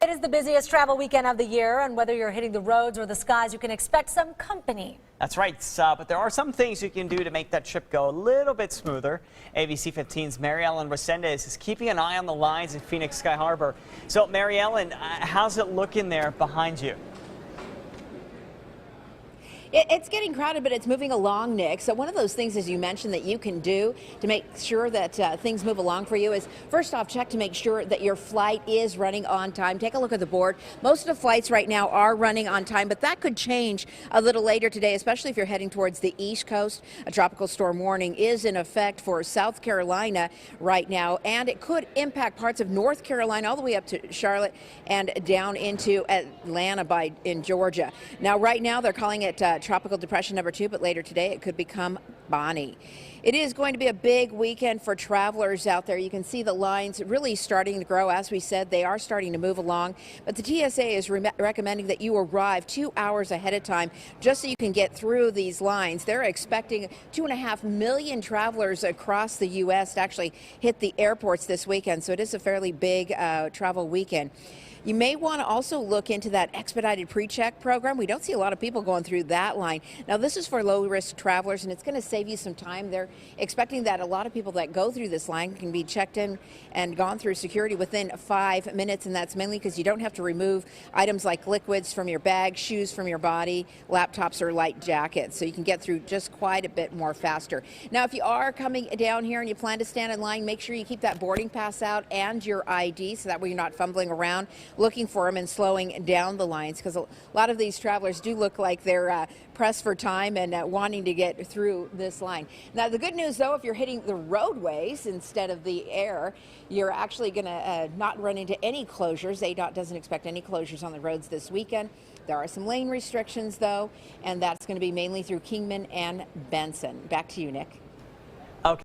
It is the busiest travel weekend of the year, and whether you're hitting the roads or the skies, you can expect some company. That's right, but there are some things you can do to make that trip go a little bit smoother. ABC 15's Mary Ellen Resendez is keeping an eye on the lines in Phoenix Sky Harbor. So, Mary Ellen, how's it looking there behind you? It's getting crowded, but it's moving along, Nick. So one of those things, as you mentioned, that you can do to make sure that things move along for you is, first off, check to make sure that your flight is running on time. Take a look at the board. Most of the flights right now are running on time, but that could change a little later today, especially if you're heading towards the East Coast. A tropical storm warning is in effect for South Carolina right now, and it could impact parts of North Carolina all the way up to Charlotte and down into Atlanta in Georgia. Now, right now, they're calling it Tropical Depression number 2, but later today it could become Bonnie. It is going to be a big weekend for travelers out there. You can see the lines really starting to grow. As we said, they are starting to move along, but the TSA is recommending that you arrive 2 hours ahead of time just so you can get through these lines. They're expecting 2.5 million travelers across the U.S. to actually hit the airports this weekend, so it is a fairly big travel weekend. You may want to also look into that expedited pre-check program. We don't see a lot of people going through that line. Now, this is for low-risk travelers, and it's going to save you some time. They're expecting that a lot of people that go through this line can be checked in and gone through security within 5 minutes, and that's mainly because you don't have to remove items like liquids from your bag, shoes from your body, laptops, or light jackets. So you can get through just quite a bit more faster. Now, if you are coming down here and you plan to stand in line, make sure you keep that boarding pass out and your ID, so that way you're not fumbling around looking for them and slowing down the lines, because a lot of these travelers do look like they're pressed for time and wanting to get through this line. Now, the good news, though, if you're hitting the roadways instead of the air, you're actually going to not run into any closures. ADOT doesn't expect any closures on the roads this weekend. There are some lane restrictions, though, and that's going to be mainly through Kingman and Benson. Back to you, Nick.